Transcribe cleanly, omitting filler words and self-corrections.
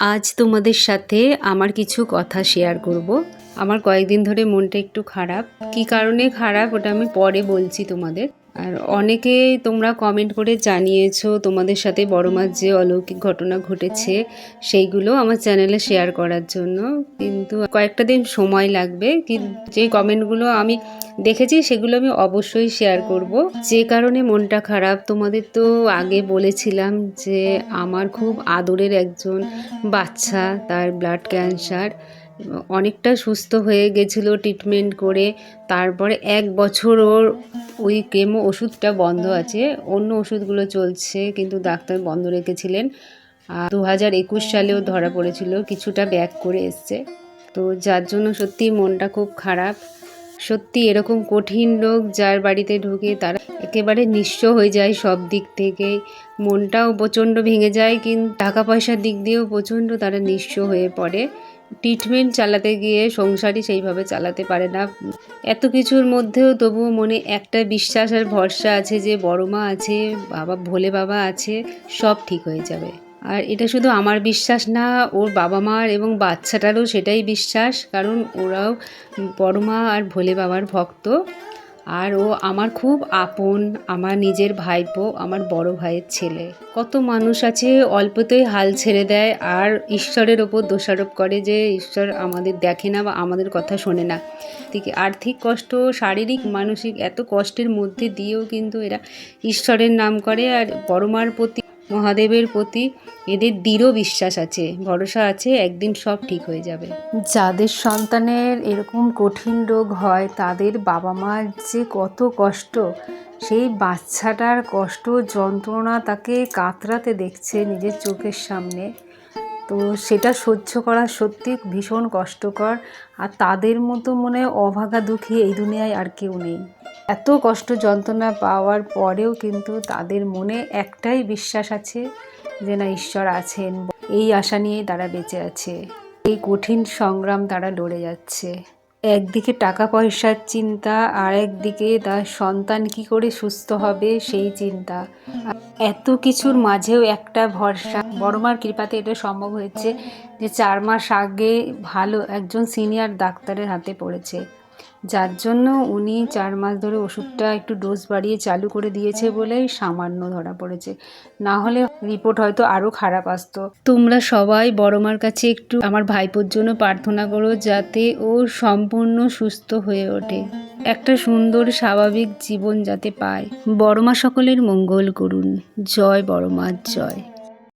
আজ তোমাদের সাথে আমার কিছু কথা শেয়ার করব। আমার কয়েকদিন ধরে মনটা একটু খারাপ। কি কারণে খারাপ ওটা আমি পরে বলছি তোমাদের। আর অনেকে তোমরা কমেন্ট করে জানিয়েছো তোমাদের সাথে বড় মার যে অলৌকিক ঘটনা ঘটেছে সেইগুলো আমার চ্যানেলে শেয়ার করার জন্য, কিন্তু কয়েকটা দিন সময় লাগবে। যে কমেন্টগুলো আমি দেখেছি সেগুলো আমি অবশ্যই শেয়ার করব। যে কারণে মনটা খারাপ তোমাদের তো আগে বলেছিলাম যে আমার খুব আদরের একজন বাচ্চা, তার ব্লাড ক্যান্সার, অনেকটা সুস্থ হয়ে গেছিলো ট্রিটমেন্ট করে। তারপরে 1 বছর ওর ওই কেমো ওষুধটা বন্ধ আছে, অন্য ওষুধগুলো চলছে কিন্তু ডাক্তার বন্ধ রেখেছিলেন। 2021 সালেও ধরা পড়েছিল, কিছুটা ব্যাক করে এসছে। তো যার জন্য সত্যি মনটা খুব খারাপ। সত্যি এরকম কঠিন রোগ যার বাড়িতে ঢুকে তারা একেবারে নিঃস্ব হয়ে যায় সব দিক থেকে, মনটাও প্রচণ্ড ভেঙে যায়, কিন্তু টাকা পয়সার দিক দিয়েও প্রচণ্ড তারা নিঃস্ব হয়ে পড়ে। ট্রিটমেন্ট চালাতে গিয়ে সংসারই সেইভাবে চালাতে পারে না। এত কিছুর মধ্যেও তবুও মনে একটা বিশ্বাস আর ভরসা আছে যে বড় মা আছে, বাবা ভোলে বাবা আছে, সব ঠিক হয়ে যাবে। আর এটা শুধু আমার বিশ্বাস না, ওর বাবা মার এবং বাচ্চাটারও সেটাই বিশ্বাস, কারণ ওরাও বড় মা আর ভোলে বাবার ভক্ত। আর ও আমার খুব আপন, আমার নিজের ভাইপো, আমার বড় ভাইয়ের ছেলে। কত মানুষ আছে অল্পতেই হাল ছেড়ে দেয় আর ঈশ্বরের ওপর দোষারোপ করে যে ঈশ্বর আমাদের দেখে না বা আমাদের কথা শোনে না। ঠিক আর্থিক কষ্ট, শারীরিক মানসিক এত কষ্টের মধ্যে দিয়েও কিন্তু এরা ঈশ্বরের নাম করে। আর বড় মার প্রতি, মহাদেবের প্রতি এদের দৃঢ় বিশ্বাস আছে, ভরসা আছে, একদিন সব ঠিক হয়ে যাবে। যাদের সন্তানের এরকম কঠিন রোগ হয় তাদের বাবা মার যে কত কষ্ট, সেই বাচ্চাটার কষ্ট যন্ত্রণা তাকে কাতরাতে দেখছে নিজের চোখের সামনে, তো সেটা সহ্য করা সত্যি ভীষণ কষ্টকর। আর তাদের মতো মনে হয় অভাগা দুঃখী এই দুনিয়ায় আর কেউ নেই। এত কষ্ট যন্ত্রণা পাওয়ার পরেও কিন্তু তাদের মনে একটাই বিশ্বাস আছে যে না, ঈশ্বর আছেন, এই আশা নিয়েই তারা বেঁচে আছে। এই কঠিন সংগ্রাম তারা লড়ে যাচ্ছে। একদিকে টাকা পয়সার চিন্তা, আর একদিকে তার সন্তান কি করে সুস্থ হবে সেই চিন্তা। এত কিছুর মাঝেও একটা ভরসা, বড় মার কৃপাতে এটা সম্ভব হয়েছে যে 4 মাস আগে ভালো একজন সিনিয়র ডাক্তারের হাতে পড়েছে, যার জন্য উনি 4 মাস ধরে ওষুধটা একটু ডোজ বাড়িয়ে চালু করে দিয়েছে বলেই সামান্য ধরা পড়েছে, না হলে রিপোর্ট হয়তো আরও খারাপ আসতো। তোমরা সবাই বড় মার কাছে একটু আমার ভাইপোর জন্য প্রার্থনা করো যাতে ও সম্পূর্ণ সুস্থ হয়ে ওঠে, একটা সুন্দর স্বাভাবিক জীবন যাতে পায়। বড় মা সকলের মঙ্গল করুন। জয় বড় মার জয়।